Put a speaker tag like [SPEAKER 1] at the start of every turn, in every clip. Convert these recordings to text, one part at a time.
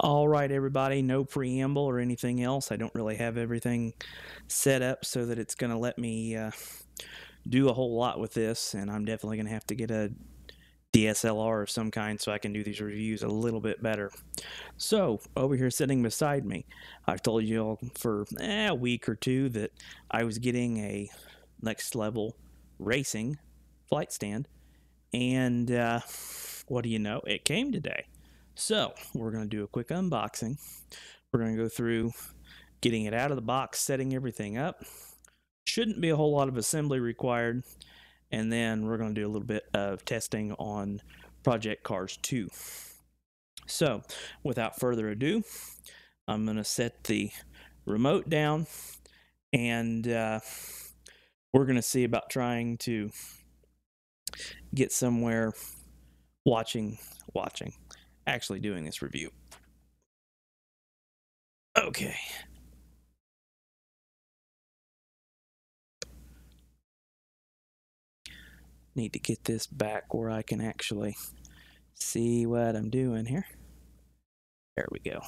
[SPEAKER 1] All right, everybody, no preamble or anything else. I don't really have everything set up so that it's going to let me do a whole lot with this, and I'm definitely going to have to get a DSLR of some kind so I can do these reviews a little bit better. So, over here sitting beside me, I've told you all for a week or two that I was getting a next level racing flight stand, and what do you know? It came today. So, we're going to do a quick unboxing. We're going to go through getting it out of the box, setting everything up. Shouldn't be a whole lot of assembly required. And then we're going to do a little bit of testing on Project Cars 2. So, without further ado, I'm going to set the remote down, and we're going to see about trying to get somewhere actually doing this review. Okay. Need to get this back where I can actually see what I'm doing here. There we go.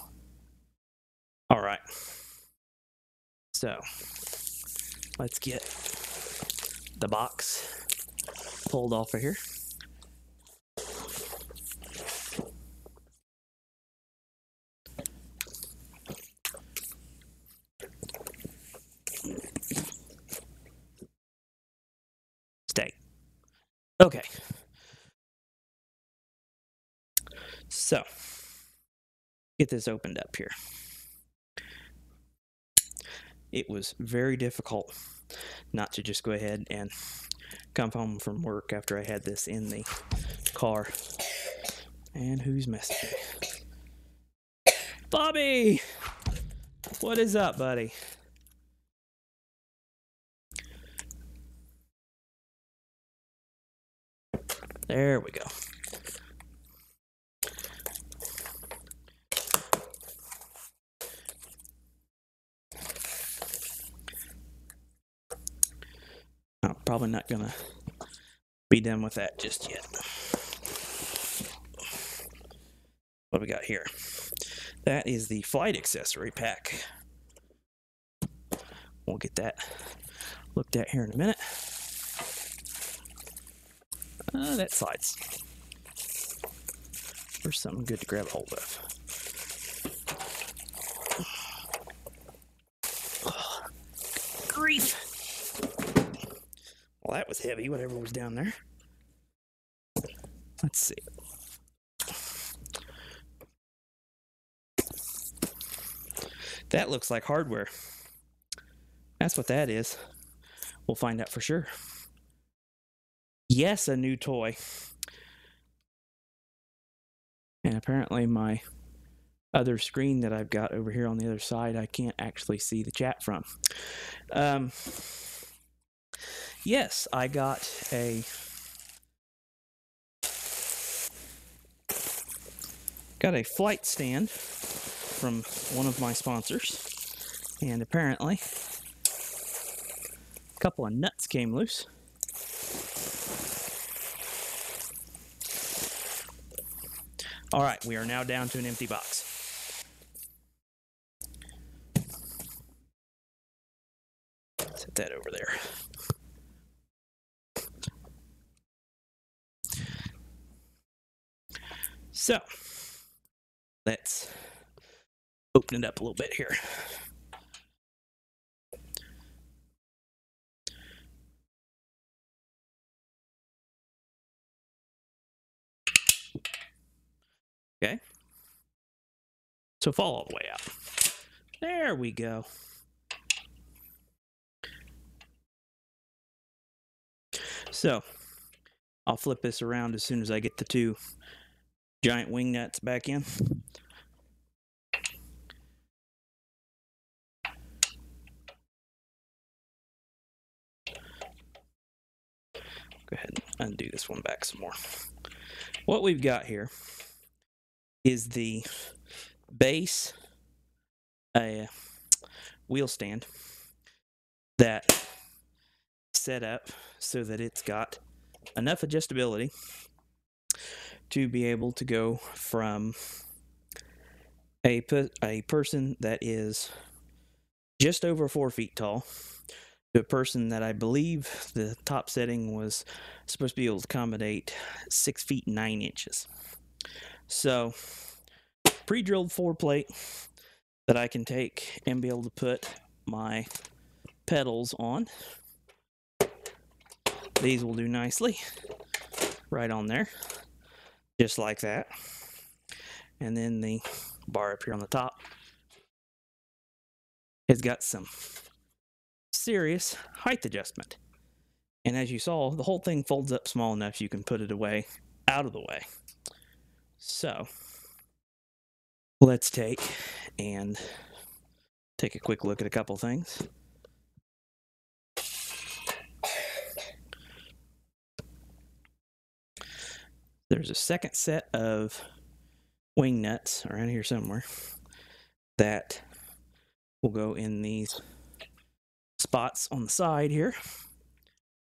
[SPEAKER 1] All right. So, let's get the box pulled off of here. Stay. Okay. So, get this opened up here. It was very difficult not to just go ahead and come home from work after I had this in the car. And who's messaging me? Bobby! What is up, buddy? There we go. I'm probably not gonna be done with that just yet. What do we got here? That is the flight accessory pack. We'll get that looked at here in a minute. That slides. There's something good to grab a hold of. Oh, grief! Well, that was heavy, whatever was down there. Let's see. That looks like hardware. That's what that is. We'll find out for sure. Yes, a new toy. And apparently my other screen that I've got over here on the other side, I can't actually see the chat from. Yes, I got a flight stand from one of my sponsors, and apparently a couple of nuts came loose. All right, we are now down to an empty box. Set that over there. So, let's open it up a little bit here. Okay. So fall all the way out. There we go. So, I'll flip this around as soon as I get the two giant wing nuts back in. Go ahead and undo this one back some more. What we've got here is the base wheel stand that set up so that it's got enough adjustability to be able to go from a person that is just over 4 feet tall to a person that I believe the top setting was supposed to be able to accommodate 6 feet 9 inches. So, pre-drilled 4-plate that I can take and be able to put my pedals on. These will do nicely right on there, just like that. And then the bar up here on the top has got some serious height adjustment. And as you saw, the whole thing folds up small enough you can put it away, out of the way. So, let's take a quick look at a couple things. There's a second set of wing nuts around here somewhere that will go in these spots on the side here.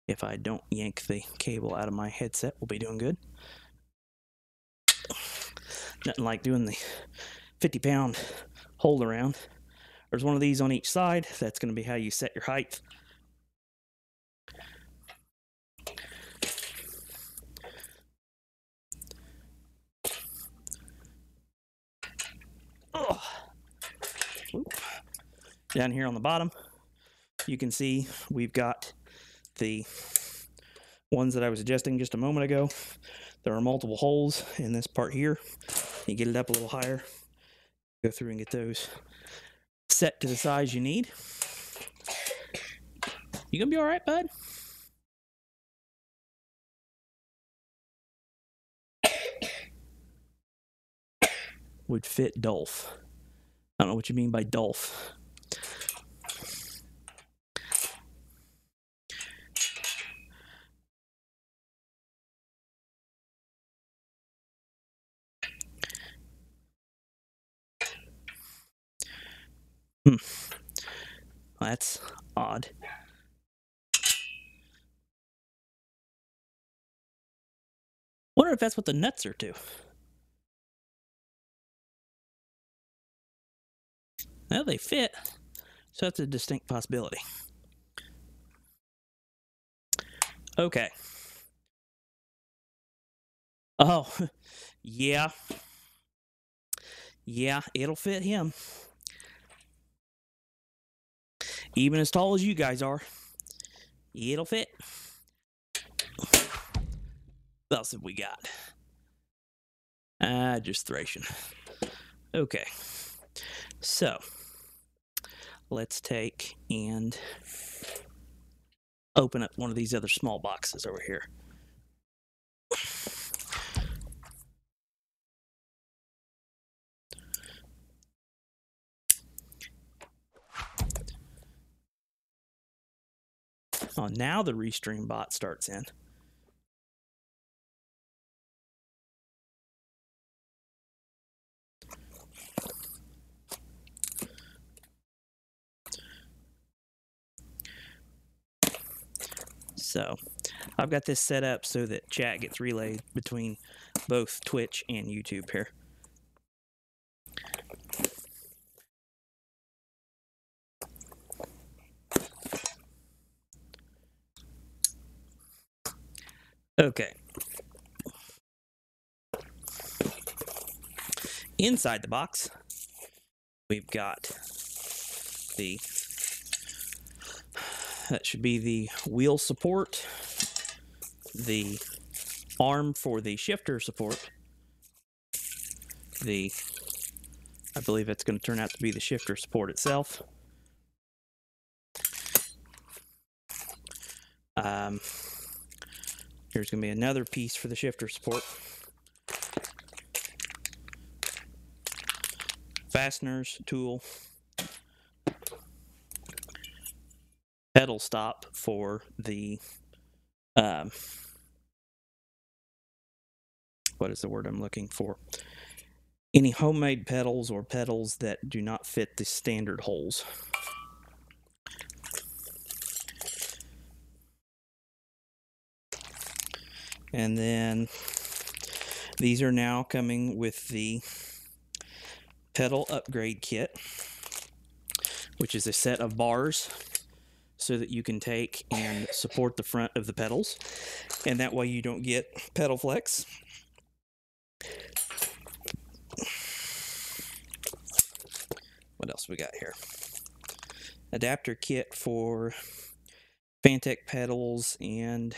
[SPEAKER 1] If I don't yank the cable out of my headset, we'll be doing good. Nothing like doing the 50-pound hold around. There's one of these on each side. That's going to be how you set your height. Oh. Down here on the bottom, you can see we've got the ones that I was adjusting just a moment ago. There are multiple holes in this part here. You get it up a little higher, go through and get those set to the size you need. You gonna be all right, bud? Would fit Dolph. I don't know what you mean by Dolph. That's odd. Wonder if that's what the nuts are to. Well, they fit, so that's a distinct possibility. Okay. Oh, yeah. Yeah, it'll fit him. Even as tall as you guys are, it'll fit. What else have we got? Just Thracian. Okay. So, let's take and open up one of these other small boxes over here. Oh, now the Restream bot starts in. So, I've got this set up so that chat gets relayed between both Twitch and YouTube here. Okay. Inside the box, we've got that should be the wheel support, the arm for the shifter support, I believe it's going to turn out to be the shifter support itself. Here's going to be another piece for the shifter support. Fasteners, tool, pedal stop for the, what is the word I'm looking for? Any homemade pedals or pedals that do not fit the standard holes. And then these are now coming with the pedal upgrade kit, which is a set of bars so that you can take and support the front of the pedals, and that way you don't get pedal flex. What else we got here? Adapter kit for Fantech pedals and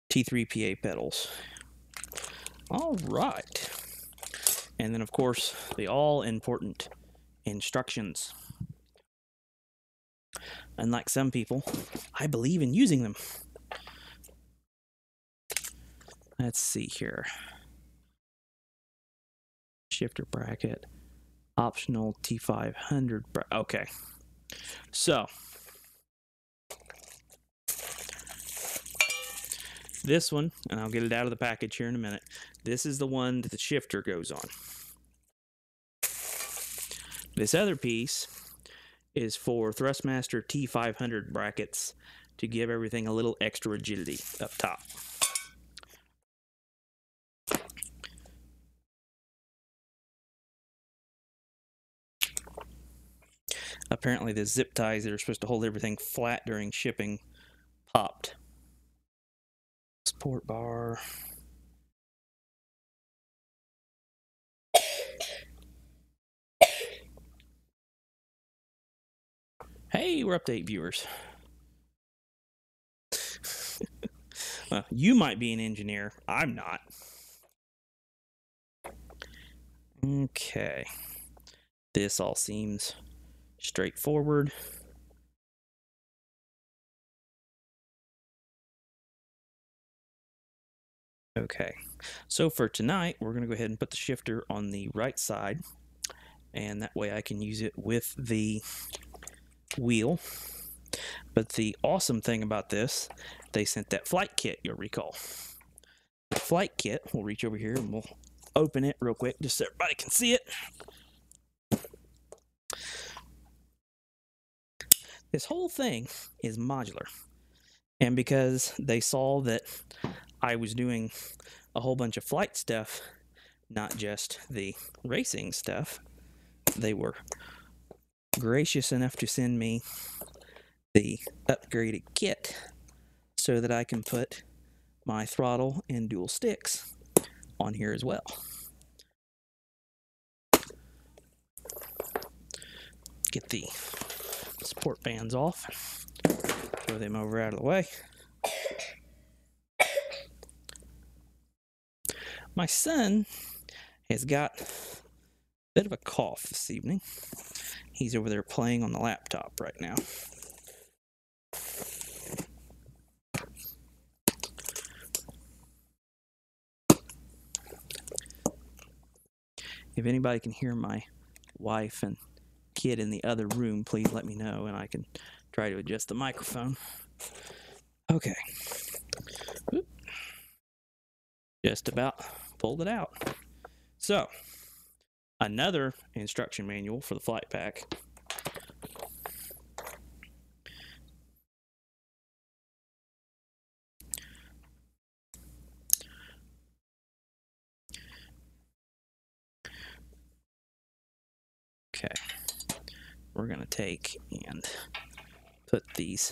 [SPEAKER 1] T3PA pedals. All right. And then, of course, the all-important instructions. Unlike some people, I believe in using them. Let's see here. Shifter bracket, optional T500 bracket. Okay. So, this one, and I'll get it out of the package here in a minute. This is the one that the shifter goes on. This other piece is for Thrustmaster T500 brackets to give everything a little extra rigidity up top. Apparently the zip ties that are supposed to hold everything flat during shipping popped. Support bar. Hey, we're update viewers. Well, you might be an engineer. I'm not. Okay. This all seems straightforward. Okay. So for tonight, we're going to go ahead and put the shifter on the right side, and that way I can use it with the wheel. But the awesome thing about this, they sent that flight kit, you'll recall. The flight kit, we'll reach over here and we'll open it real quick just so everybody can see it. This whole thing is modular. And because they saw that I was doing a whole bunch of flight stuff, not just the racing stuff, they were gracious enough to send me the upgraded kit so that I can put my throttle and dual sticks on here as well. Get the support bands off, throw them over out of the way. My son has got a bit of a cough this evening. He's over there playing on the laptop right now. If anybody can hear my wife and kid in the other room, please let me know and I can try to adjust the microphone. Okay. Oop. Just about pulled it out. So, another instruction manual for the flight pack. Okay, we're going to take and put these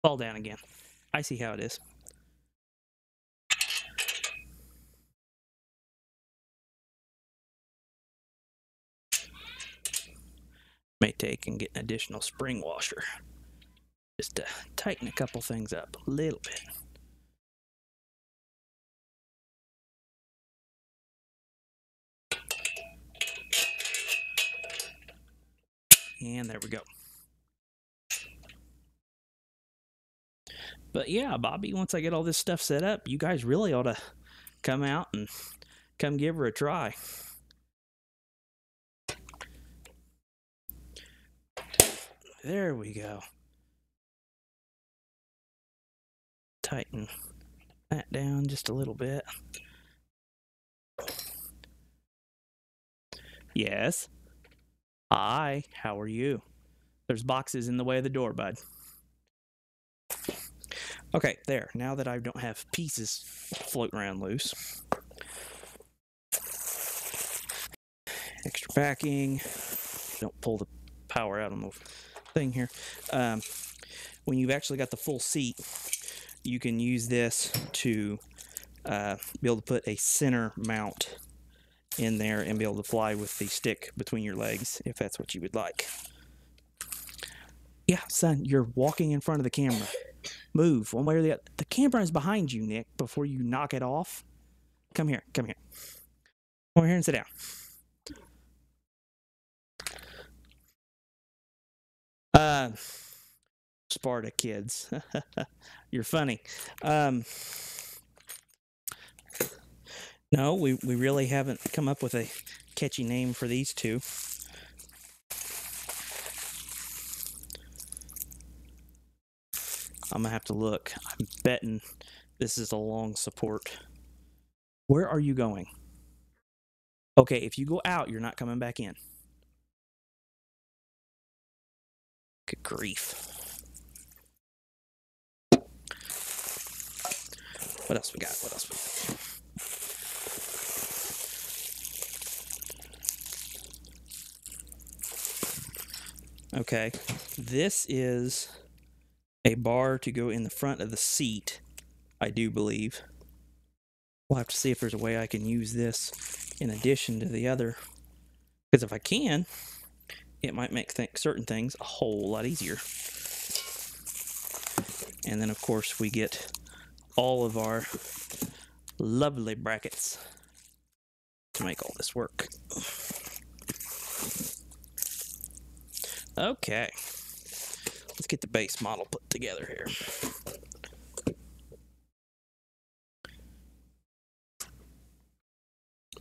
[SPEAKER 1] fall down again. I see how it is. May take and get an additional spring washer just to tighten a couple things up a little bit. And there we go. But yeah, Bobby, once I get all this stuff set up, you guys really ought to come out and come give her a try. There we go. Tighten that down just a little bit. Yes. Hi, how are you? There's boxes in the way of the door, bud. Okay, there. Now that I don't have pieces floating around loose. Extra backing. Don't pull the power out on the thing here. When you've actually got the full seat, you can use this to be able to put a center mount in there and be able to fly with the stick between your legs if that's what you would like. Yeah, son, you're walking in front of the camera. Move one way or the other. The camera is behind you, Nick, before you knock it off. Come here, come here. Come over here and sit down. Sparta kids. You're funny. No, we really haven't come up with a catchy name for these two. I'm gonna have to look. I'm betting this is a long support. Where are you going? Okay, if you go out, you're not coming back in. Good grief. What else we got? What else we got? Okay, this is a bar to go in the front of the seat, I do believe. We'll have to see if there's a way I can use this in addition to the other. Because if I can, it might make certain things a whole lot easier. And then, of course, we get all of our lovely brackets to make all this work. Okay. Let's get the base model put together here.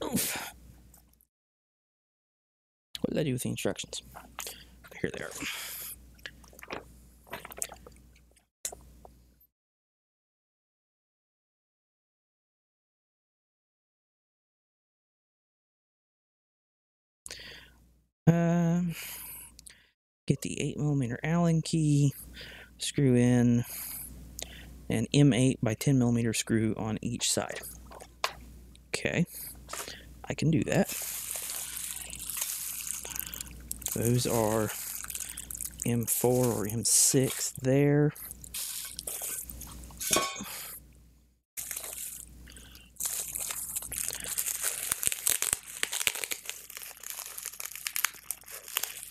[SPEAKER 1] Oof. What did I do with the instructions? Here they are. Get the 8mm Allen key, screw in an M8 by 10mm screw on each side. Okay, I can do that. Those are M4 or M6 there.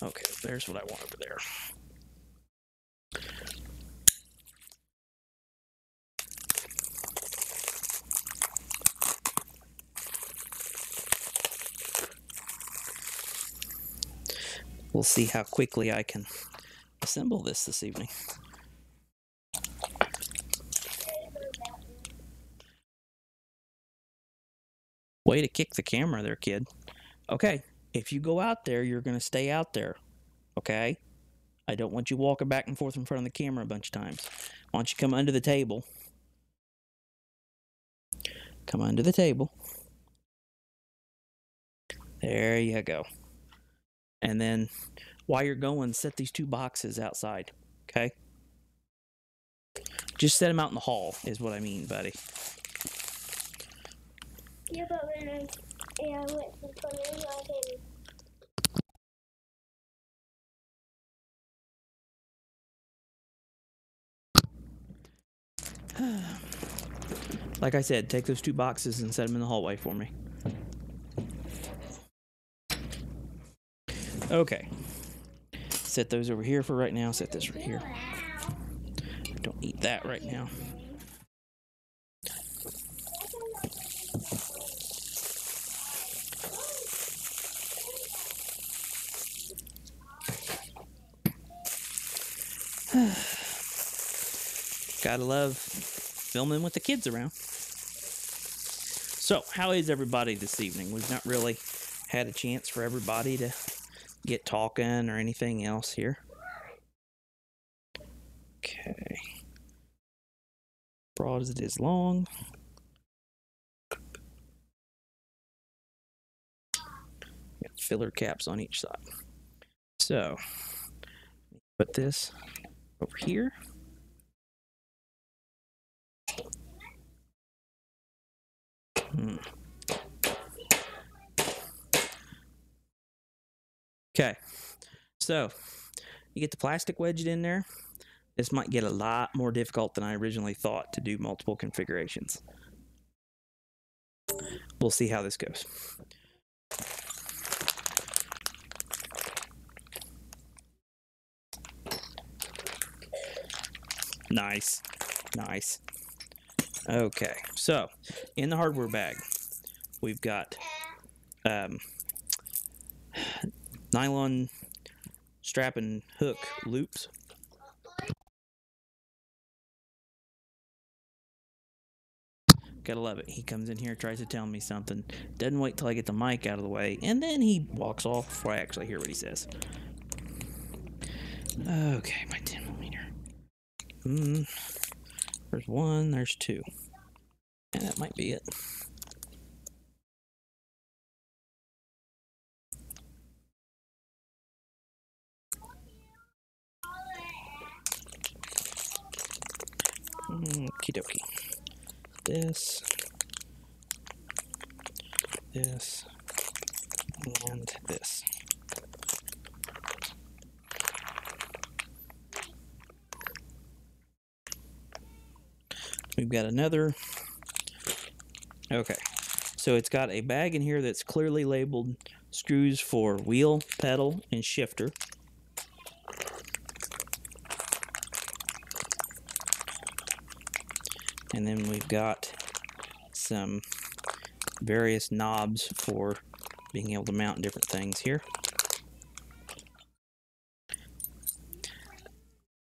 [SPEAKER 1] Okay, there's what I want over there. We'll see how quickly I can assemble this evening. Way to kick the camera there, kid. Okay, if you go out there, you're going to stay out there, okay? I don't want you walking back and forth in front of the camera a bunch of times. Why don't you come under the table? Come under the table. There you go. And then, while you're going, set these two boxes outside, okay? Just set them out in the hall, is what I mean, buddy.
[SPEAKER 2] Yeah, but when I went to the
[SPEAKER 1] Like I said, take those two boxes and set them in the hallway for me. Okay. Set those over here for right now. Set this right here. Don't need that right now. Gotta love filming with the kids around. So, how is everybody this evening? We've not really had a chance for everybody to get talking or anything else here. Okay. Broad as it is long. Got filler caps on each side. So, put this over here. Okay, so you get the plastic wedged in there. This might get a lot more difficult than I originally thought to do multiple configurations. We'll see how this goes. Nice, nice. Okay, so in the hardware bag, we've got nylon strap and hook loops. Gotta love it. He comes in here, tries to tell me something, doesn't wait till I get the mic out of the way, and then he walks off before I actually hear what he says. Okay, my 10mm. There's one, there's two. And that might be it. Okie dokie. This, and this. We've got another. Okay, so it's got a bag in here that's clearly labeled screws for wheel, pedal, and shifter. And then we've got some various knobs for being able to mount different things here.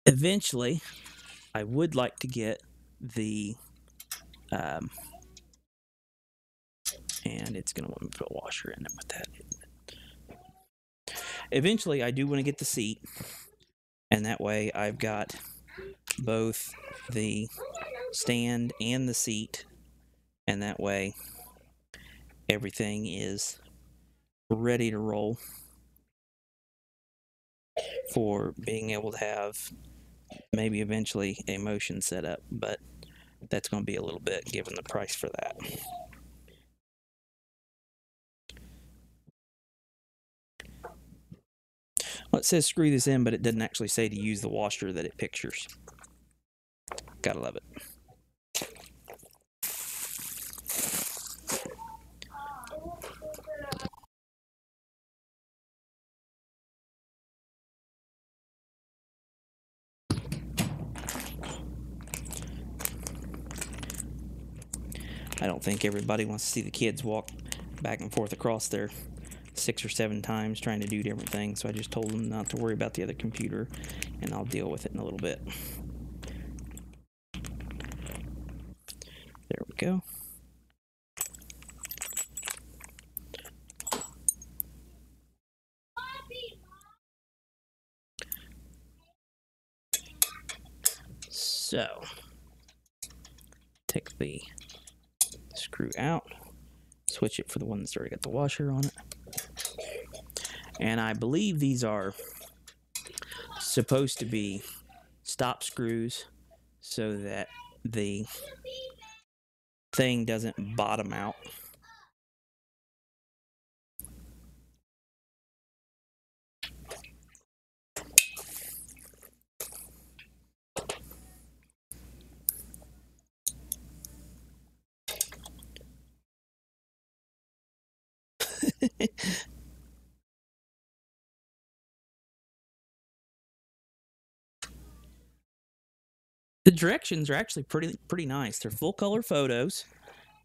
[SPEAKER 1] Eventually, I would like to get the and it's going to want me to put a washer in it with that. Eventually, I do want to get the seat, and that way I've got both the stand and the seat, and that way everything is ready to roll for being able to have maybe eventually a motion setup, but that's going to be a little bit given the price for that. Well, it says screw this in, but it doesn't actually say to use the washer that it pictures. Gotta love it. I don't think everybody wants to see the kids walk back and forth across there 6 or 7 times trying to do different things, so I just told them not to worry about the other computer, and I'll deal with it in a little bit. There we go. So, take the screw out, switch it for the one that's already got the washer on it. And I believe these are supposed to be stop screws so that the thing doesn't bottom out. The directions are actually pretty nice. They're full color photos.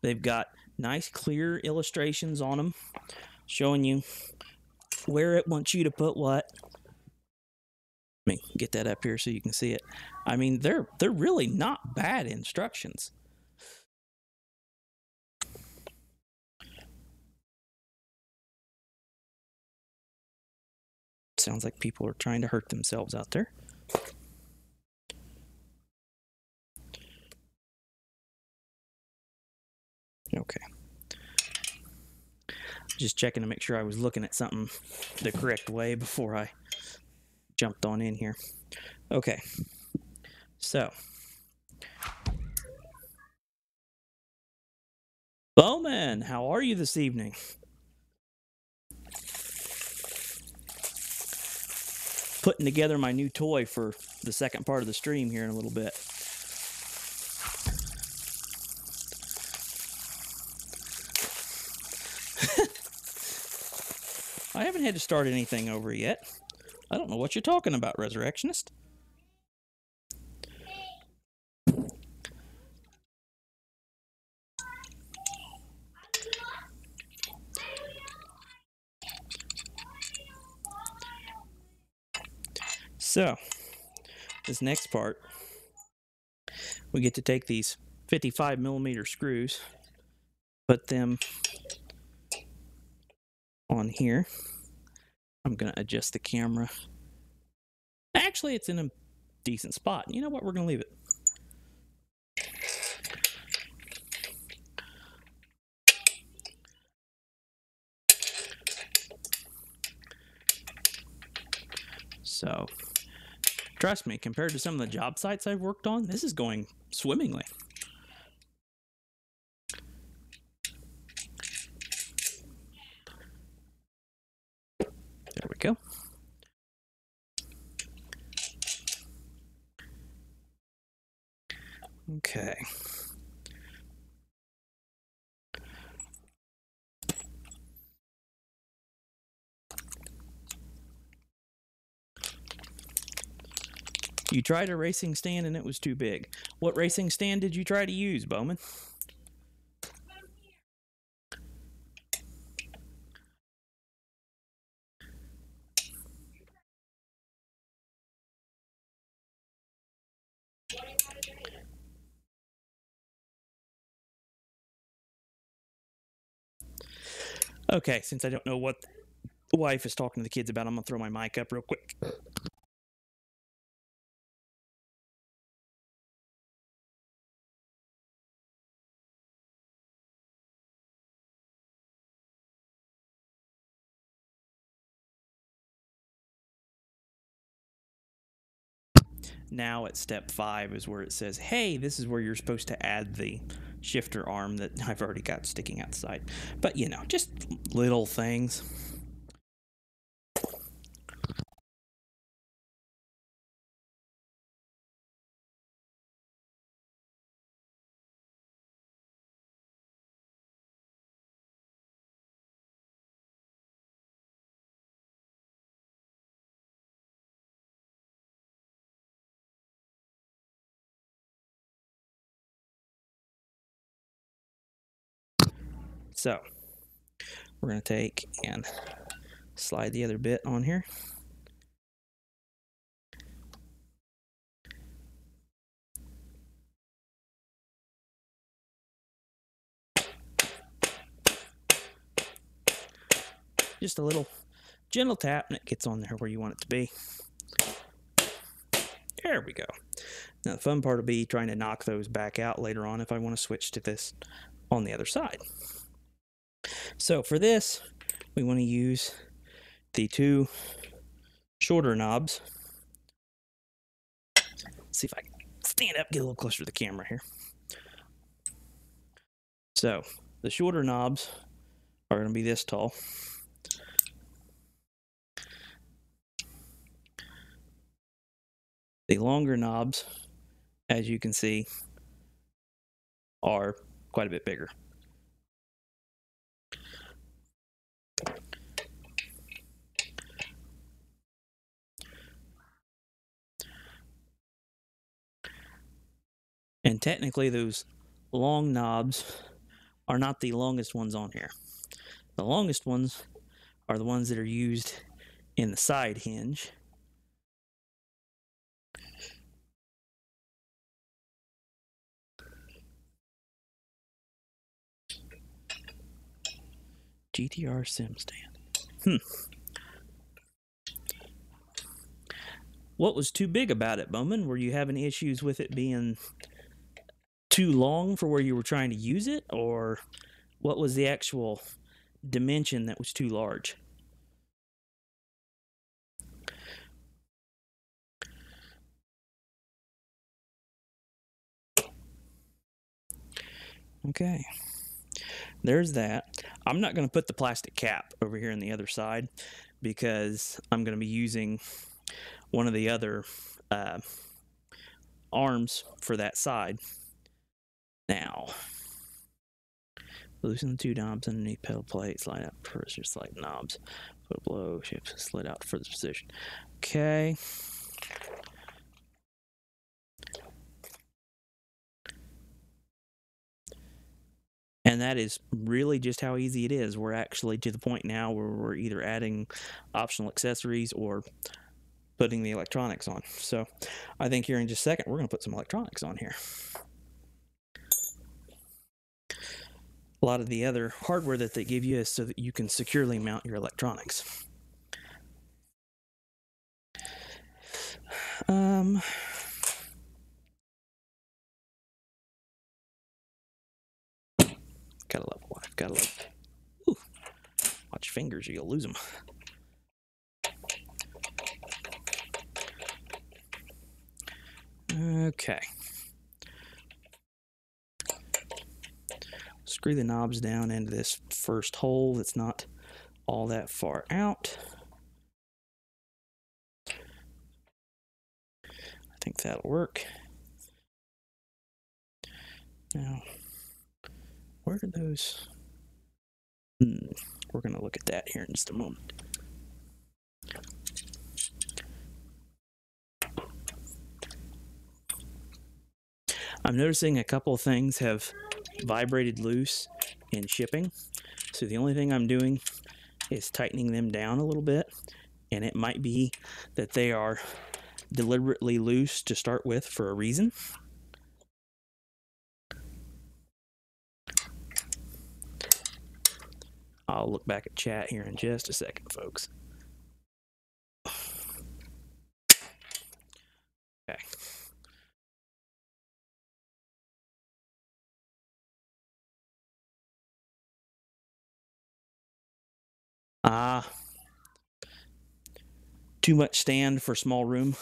[SPEAKER 1] They've got nice clear illustrations on them showing you where it wants you to put what. Let me get that up here so you can see it. I mean, they're really not bad instructions. Sounds like people are trying to hurt themselves out there. Okay. Just checking to make sure I was looking at something the correct way before I jumped on in here. Okay, so Bowman, how are you this evening? Putting together my new toy for the second part of the stream here in a little bit. I haven't had to start anything over yet. I don't know what you're talking about, Resurrectionist. So, this next part, we get to take these 55mm screws, put them on here. I'm going to adjust the camera. Actually, it's in a decent spot. You know what? We're going to leave it. So, trust me, compared to some of the job sites I've worked on, this is going swimmingly. There we go. Okay. You tried a racing stand and it was too big. What racing stand did you try to use, Bowman? Okay, since I don't know what the wife is talking to the kids about, I'm going to throw my mic up real quick. Now at step 5 is where it says, hey, this is where you're supposed to add the shifter arm that I've already got sticking outside. But, you know, just little things. So, we're going to take and slide the other bit on here. Just a little gentle tap and it gets on there where you want it to be. There we go. Now the fun part will be trying to knock those back out later on if I want to switch to this on the other side. So for this, we want to use the 2 shorter knobs. Let's see if I can stand up, get a little closer to the camera here. So the shorter knobs are going to be this tall. The longer knobs, as you can see, are quite a bit bigger. And technically those long knobs are not the longest ones on here. The longest ones are the ones that are used in the side hinge. GTR sim stand. What was too big about it, Bowman? Were you having issues with it being too long for where you were trying to use it? Or what was the actual dimension that was too large? Okay, there's that. I'm not going to put the plastic cap over here on the other side because I'm going to be using one of the other arms for that side. Now, loosen the two knobs underneath pedal plate, slide out first, just like knobs. Put below, shift, slid out to further position. Okay. And that is really just how easy it is. We're actually to the point now where we're either adding optional accessories or putting the electronics on. So I think here in just a second, we're going to put some electronics on here. A lot of the other hardware that they give you is so that you can securely mount your electronics. Gotta love wife. Gotta love. Ooh, watch your fingers, you'll lose them. Okay. Screw the knobs down into this first hole that's not all that far out. I think that'll work. Now, where are those? We're going to look at that here in just a moment. I'm noticing a couple of things have vibrated loose in shipping. So the only thing I'm doing is tightening them down a little bit. And it might be that they are deliberately loose to start with for a reason. I'll look back at chat here in just a second, folks. Okay. Too much stand for small room.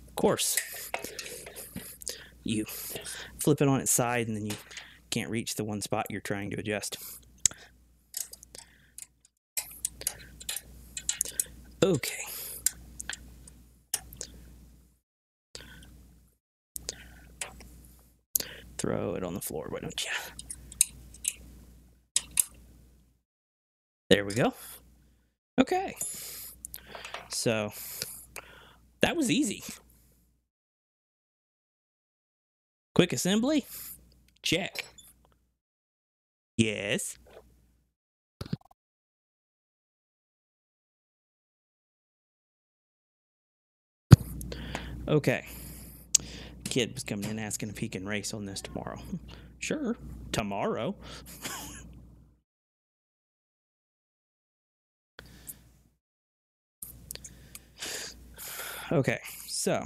[SPEAKER 1] Of course, you flip it on its side and then you can't reach the one spot you're trying to adjust. Okay. Throw it on the floor, why don't you? There we go. Okay. So, that was easy. Quick assembly? Check. Yes. Okay. Kid was coming in asking if he can race on this tomorrow. Sure. Tomorrow. Okay, so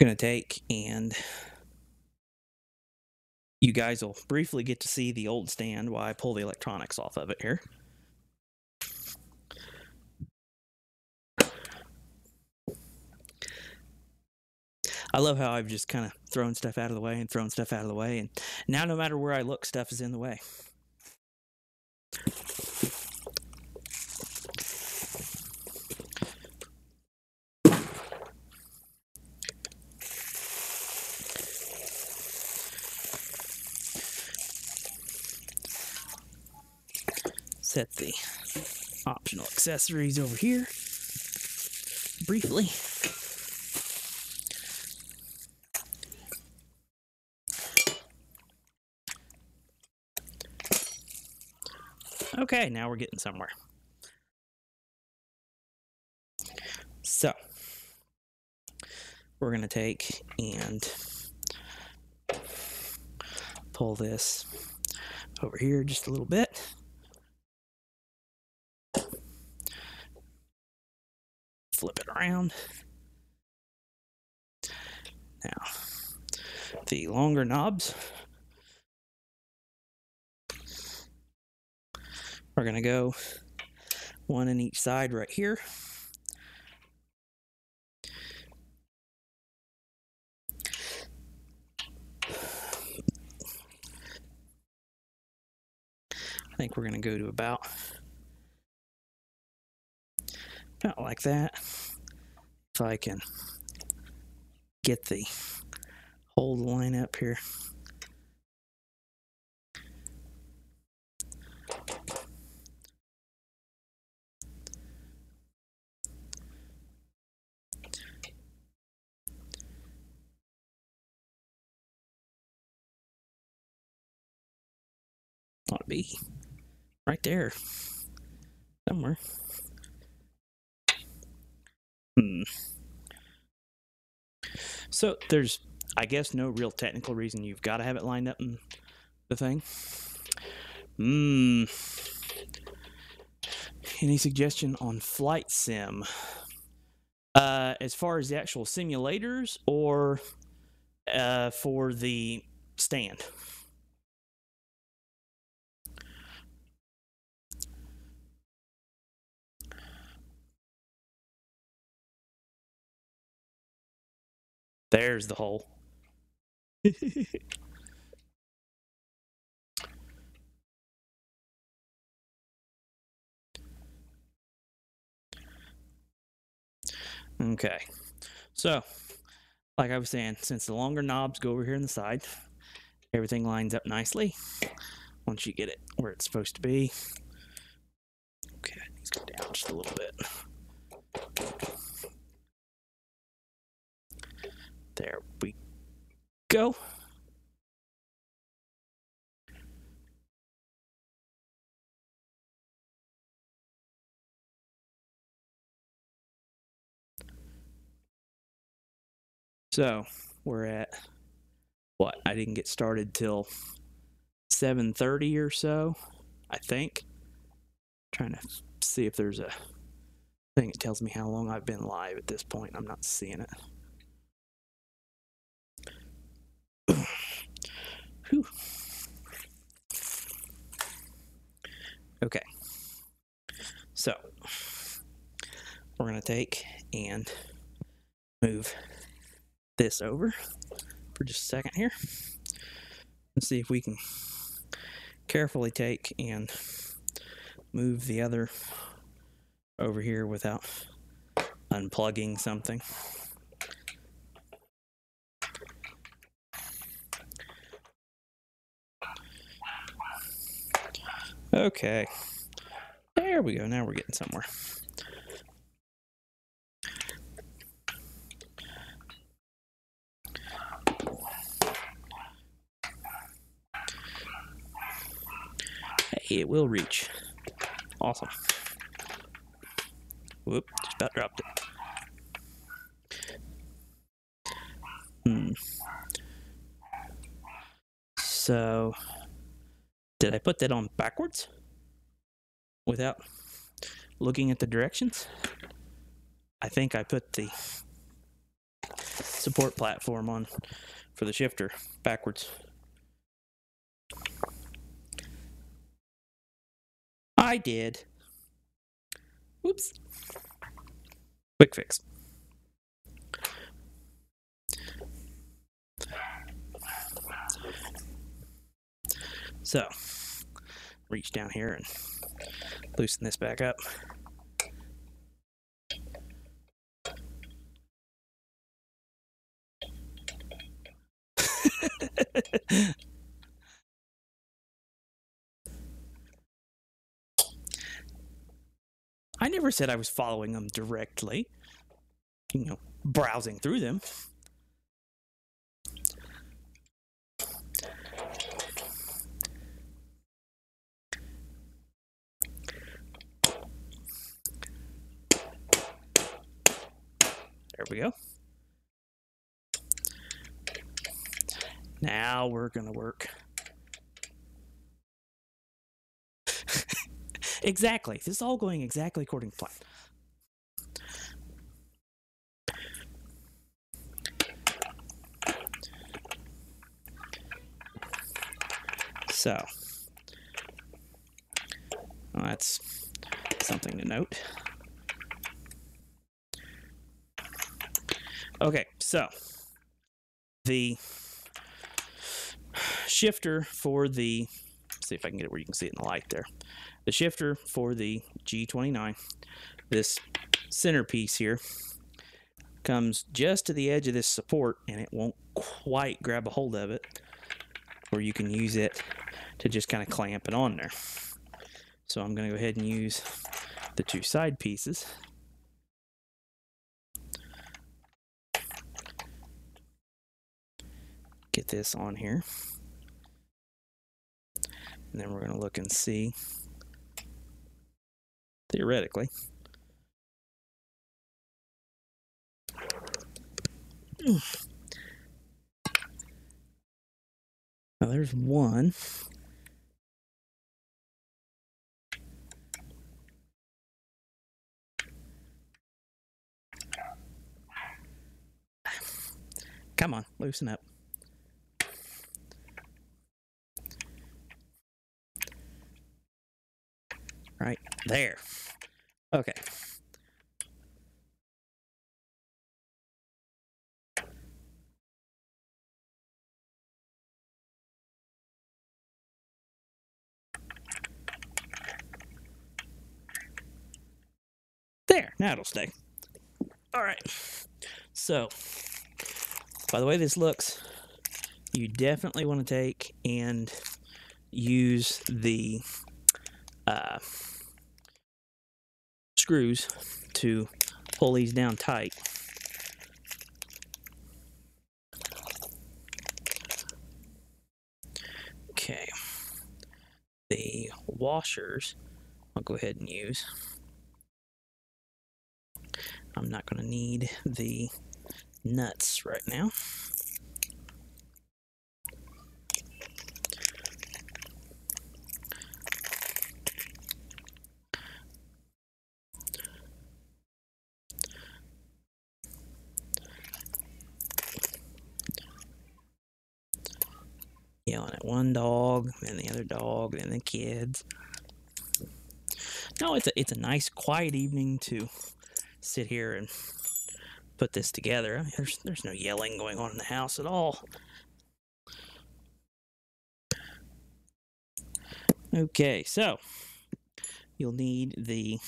[SPEAKER 1] gonna take, and you guys will briefly get to see the old stand while I pull the electronics off of it here. I love how I've just kind of thrown stuff out of the way and thrown stuff out of the way, and now no matter where I look, stuff is in the way. Set the optional accessories over here briefly. Okay, now we're getting somewhere. So, we're going to take and pull this over here just a little bit. Flip it around. Now, the longer knobs are going to go one in each side right here. I think we're going to go to about like that. If I can get the hold line up here. Ought to be right there somewhere. So there's, I guess, no real technical reason you've got to have it lined up in the thing. Any suggestion on flight sim? As far as the actual simulators or for the stand? There's the hole. Okay, so like I was saying, since the longer knobs go over here on the side, everything lines up nicely once you get it where it's supposed to be. Okay, it needs to go down just a little bit. There we go. So we're at what? I didn't get started till 7:30 or so, I think. Trying to see if there's a thing that tells me how long I've been live at this point. I'm not seeing it. Whew. Okay. So we're going to take and move this over for just a second here and see if we can carefully take and move the other over here without unplugging something. Okay, there we go. Now we're getting somewhere. Hey, it will reach. Awesome. Whoop, just about dropped it. So, did I put that on backwards without looking at the directions? I think I put the support platform on for the shifter backwards. I did. Whoops. Quick fix. So, reach down here and loosen this back up. I never said I was following them directly, you know, browsing through them. There we go. Now we're gonna work. Exactly. This is all going exactly according to plan. So, well, that's something to note. Okay, so the shifter for the, see if I can get it where you can see it in the light there. The shifter for the G29, this centerpiece here, comes just to the edge of this support and it won't quite grab a hold of it, or you can use it to just kind of clamp it on there. So I'm going to go ahead and use the two side pieces. Get this on here. And then we're going to look and see, theoretically, now there's one. Come on, loosen up. Right there. Okay. There, now it'll stay. All right. So, by the way this looks, you definitely want to take and use the screws to pull these down tight. Okay. The washers, I'll go ahead and use. I'm not going to need the nuts right now. Yelling at one dog, then the other dog, then the kids. No, it's a nice quiet evening to sit here and put this together. I mean, there's no yelling going on in the house at all. Okay, so you'll need the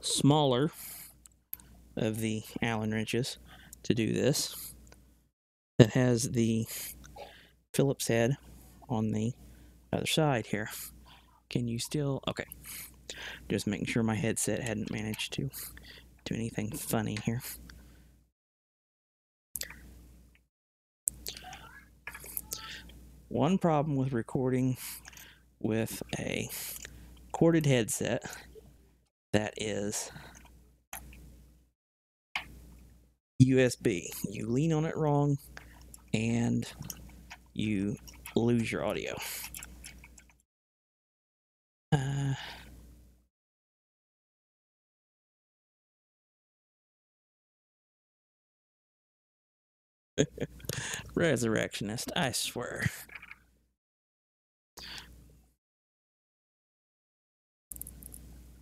[SPEAKER 1] smaller of the Allen wrenches to do this. That has the Phillips head on the other side here. Can you still? Okay. Just making sure my headset hadn't managed to do anything funny here. One problem with recording with a corded headset that is USB. You lean on it wrong and you lose your audio. Resurrectionist, I swear.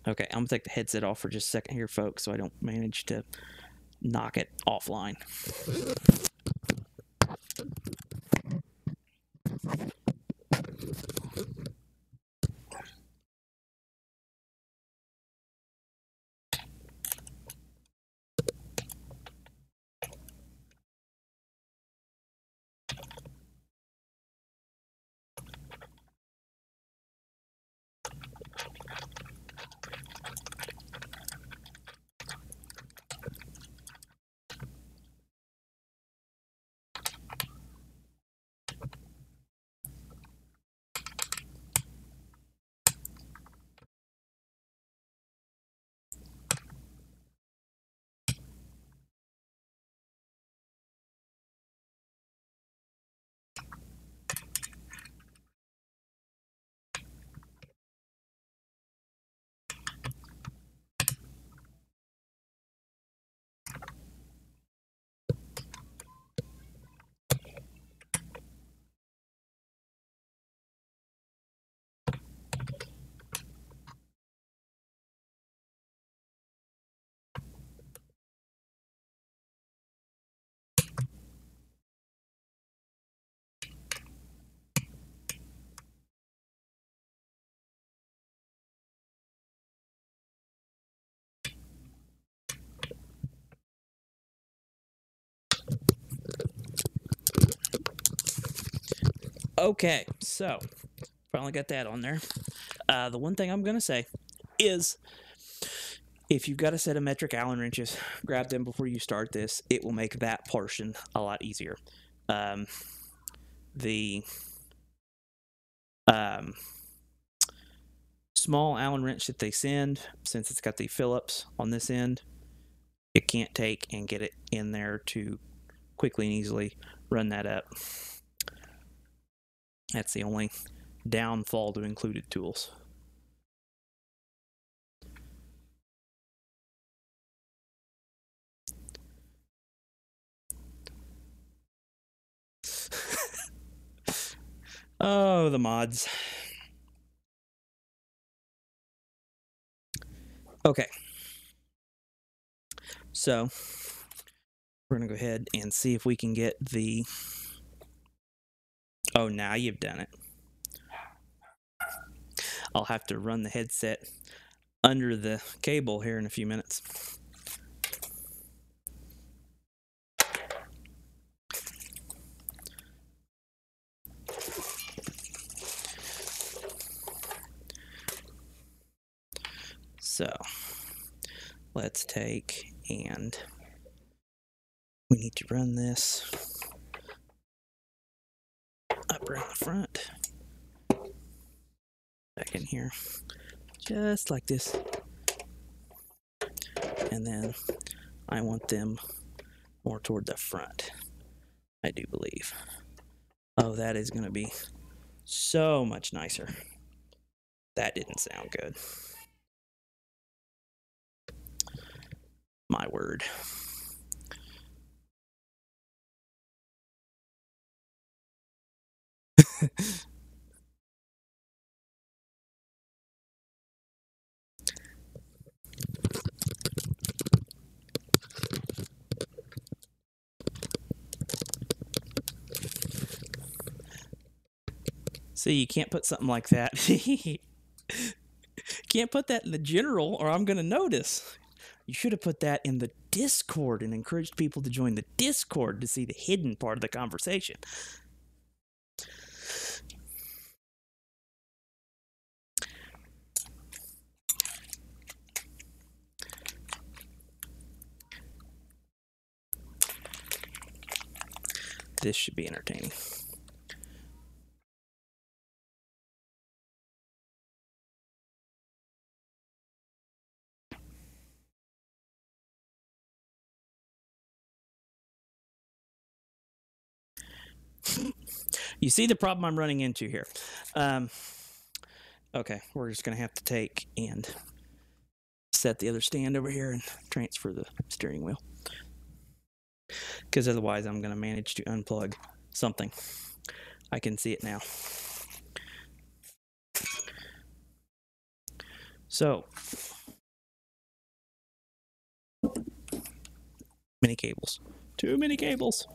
[SPEAKER 1] Okay, I'm gonna take the headset off for just a second here, folks, so I don't manage to knock it offline. Okay, so finally got that on there. The one thing I'm going to say is if you've got a set of metric Allen wrenches, grab them before you start this. It will make that portion a lot easier. The small Allen wrench that they send, since it's got the Phillips on this end, it can't take and get it in there to quickly and easily run that up. That's the only downfall to included tools. Oh, the mods. Okay. So we're going to go ahead and see if we can get the... Oh, now you've done it. I'll have to run the headset under the cable here in a few minutes. So let's take and we need to run this up around the front, back in here, just like this. And then I want them more toward the front, I do believe. Oh, that is going to be so much nicer. That didn't sound good. My word. See, you can't put something like that. Can't put that in the general or I'm going to notice. You should have put that in the Discord and encouraged people to join the Discord to see the hidden part of the conversation. This should be entertaining. You see the problem I'm running into here. Okay, we're just going to have to take and set the other stand over here and transfer the steering wheel. Because otherwise I'm going to manage to unplug something. I can see it now. So, many cables. Too many cables.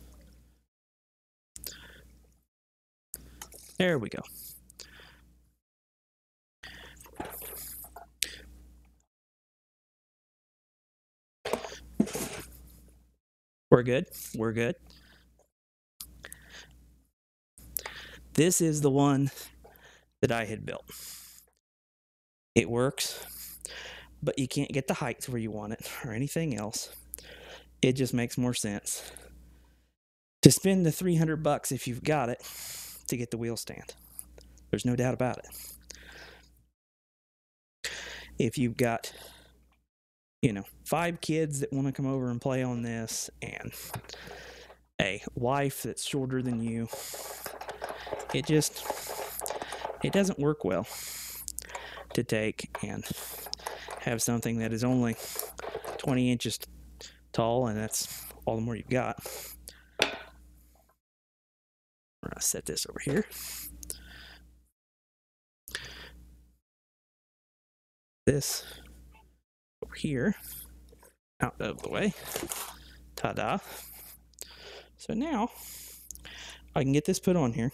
[SPEAKER 1] There we go. We're good. We're good. This is the one that I had built. It works, but you can't get the height to where you want it or anything else. It just makes more sense to spend the $300 if you've got it to get the wheel stand. There's no doubt about it. If you've got, 5 kids that want to come over and play on this and a wife that's shorter than you, it doesn't work well to take and have something that is only 20 inches tall, and that's all the more you've got. We're going to set this over here. This over here, out of the way. Ta-da. So now I can get this put on here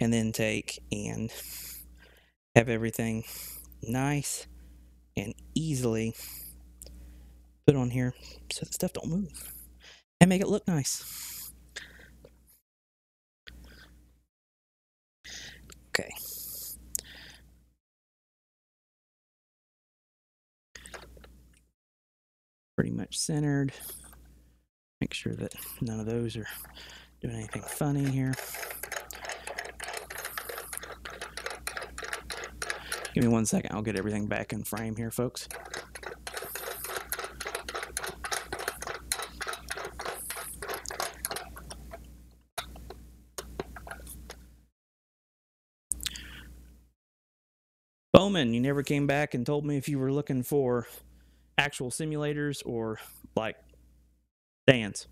[SPEAKER 1] and then take and have everything nice and easily put on here so the stuff don't move and make it look nice. Okay. Pretty much centered. Make sure that none of those are doing anything funny here. Give me 1 second. I'll get everything back in frame here, folks. Bowman, you never came back and told me if you were looking for actual simulators or like stands.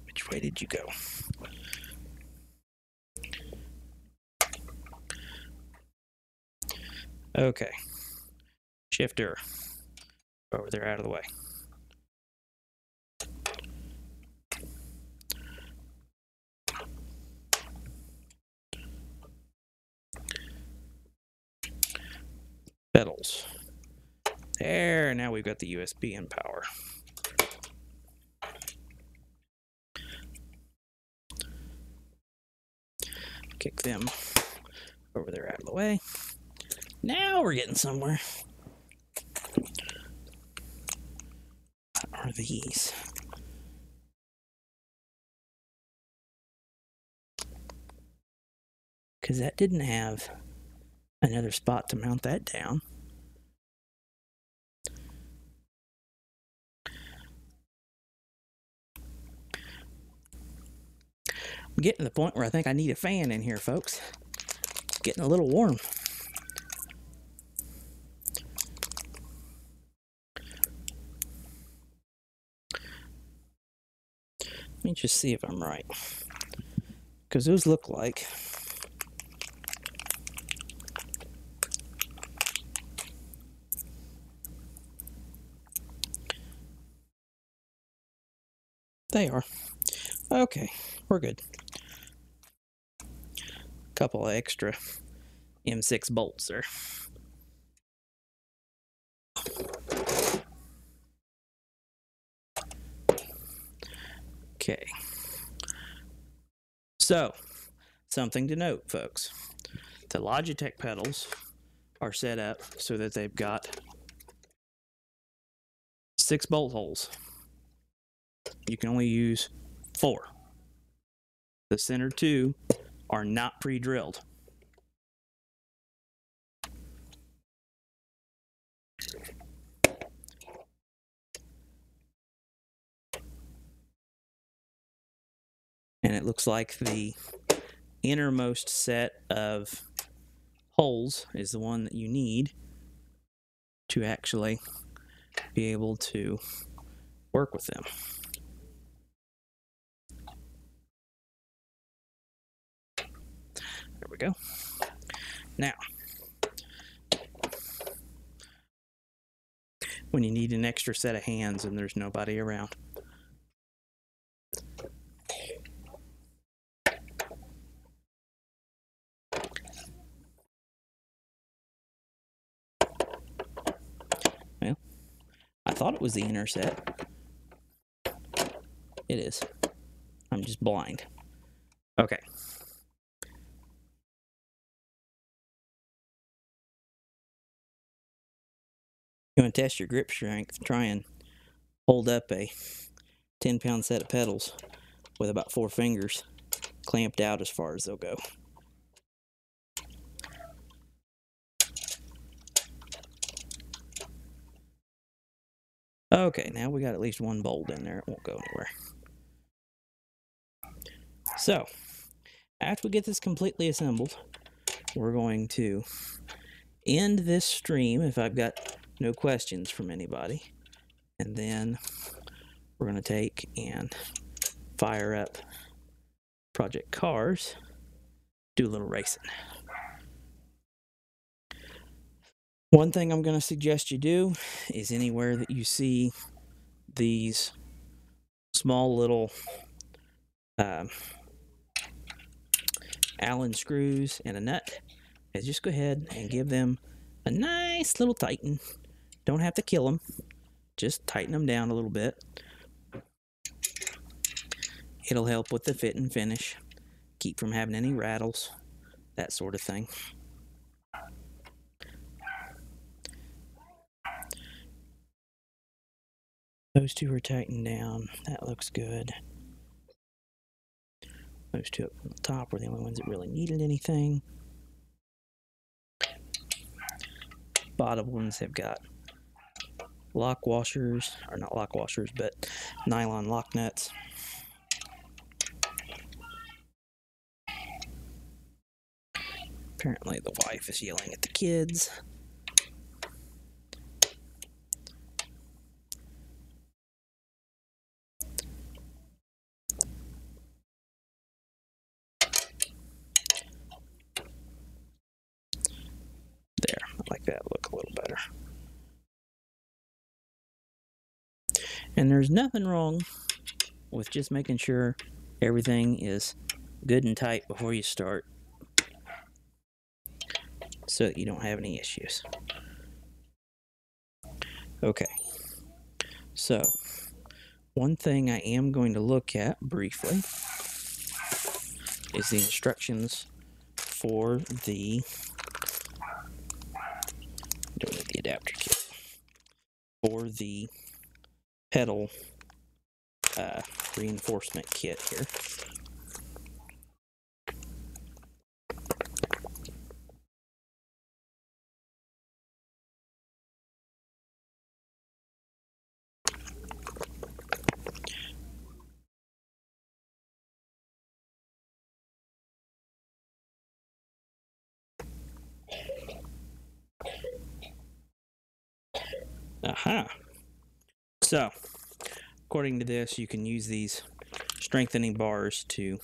[SPEAKER 1] Which way did you go? Okay. Shifter. Over there, out of the way. Pedals. There, now we've got the USB in power. Kick them over there out of the way. Now we're getting somewhere. What are these? Because that didn't have another spot to mount that down. I'm getting to the point where I think I need a fan in here, folks. It's getting a little warm. Let me just see if I'm right. Because those look like they are. Okay, we're good. Couple of extra M6 bolts there. Okay. So, something to note, folks. The Logitech pedals are set up so that they've got 6 bolt holes. You can only use 4. The center 2 are not pre-drilled. And it looks like the innermost set of holes is the one that you need to actually be able to work with them. There we go. Now, when you need an extra set of hands and there's nobody around. Well, I thought it was the inner set. It is. I'm just blind. Okay. You want to test your grip strength, try and hold up a 10-pound set of pedals with about 4 fingers clamped out as far as they'll go. Okay, now we got at least 1 bolt in there. It won't go anywhere. So, after we get this completely assembled, we're going to end this stream if I've got no questions from anybody. And then we're going to take and fire up Project Cars, do a little racing. One thing I'm going to suggest you do is anywhere that you see these small little Allen screws and a nut, is just go ahead and give them a nice little tighten. Don't have to kill them, just tighten them down a little bit. It'll help with the fit and finish, keep from having any rattles, that sort of thing. Those two are tightened down. That looks good. Those two up on the top were the only ones that really needed anything. Bottom ones have got lock washers, or not lock washers, but nylon lock nuts. Apparently the wife is yelling at the kids. There, I like that look a little better. And there's nothing wrong with just making sure everything is good and tight before you start, so that you don't have any issues. Okay, so one thing I am going to look at briefly is the instructions for the, don't need the adapter kit, for the pedal reinforcement kit here. Aha. So, according to this, you can use these strengthening bars to,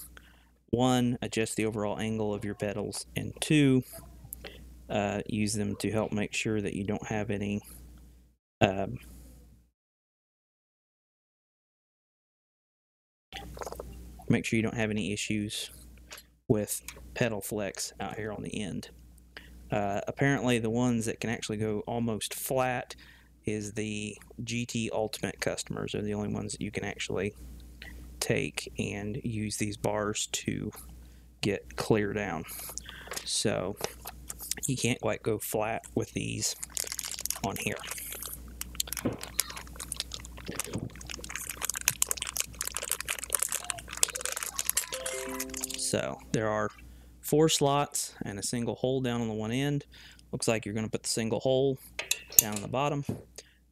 [SPEAKER 1] 1, adjust the overall angle of your pedals, and 2, use them to help make sure that you don't have any issues with pedal flex out here on the end. Apparently the ones that can actually go almost flat is the GT Ultimate customers are the only ones that you can actually take and use these bars to get clear down. So you can't quite go flat with these on here. So there are 4 slots and a single hole down on the one end. Looks like you're going to put the single hole down on the bottom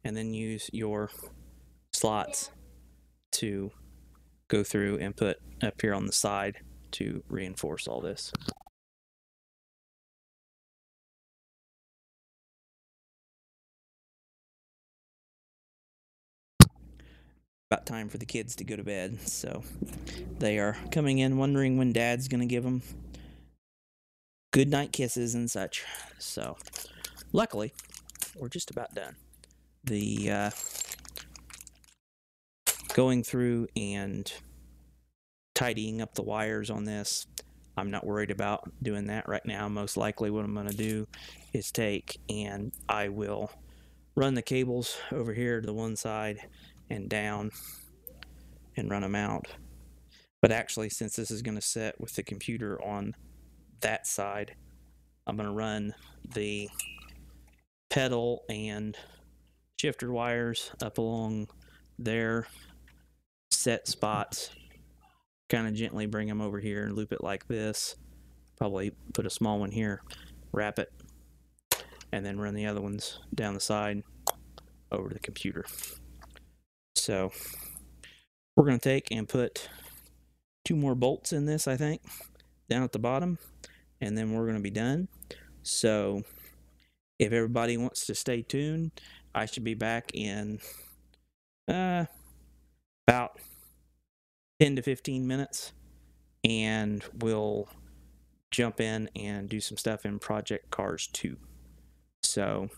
[SPEAKER 1] and then use your slots to go through and put up here on the side to reinforce all this. About time for the kids to go to bed, so they are coming in wondering when Dad's going to give them good night kisses and such. So luckily we're just about done. The going through and tidying up the wires on this, I'm not worried about doing that right now. Most likely what I'm going to do is take and I will run the cables over here to the one side and down and run them out. But actually, since this is going to set with the computer on that side, I'm going to run the pedal and shifter wires up along their set spots, kind of gently bring them over here and loop it like this, probably put a small one here, wrap it, and then run the other ones down the side over to the computer. So we're going to take and put 2 more bolts in this, I think, down at the bottom, and then we're going to be done. So if everybody wants to stay tuned, I should be back in about 10 to 15 minutes, and we'll jump in and do some stuff in Project Cars 2. So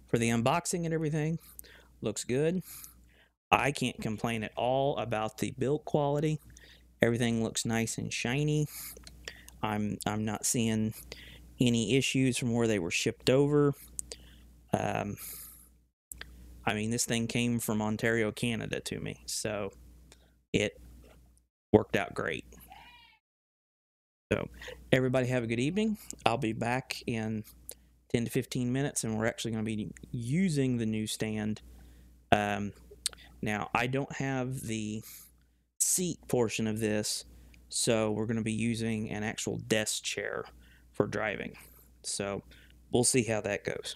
[SPEAKER 1] for the unboxing and everything, looks good. I can't complain at all about the build quality. Everything looks nice and shiny. I'm not seeing any issues from where they were shipped over. I mean, this thing came from Ontario, Canada to me, so it worked out great. So everybody have a good evening. I'll be back in 10 to 15 minutes, and we're actually going to be using the new stand. Now, I don't have the seat portion of this, so we're going to be using an actual desk chair for driving. So we'll see how that goes.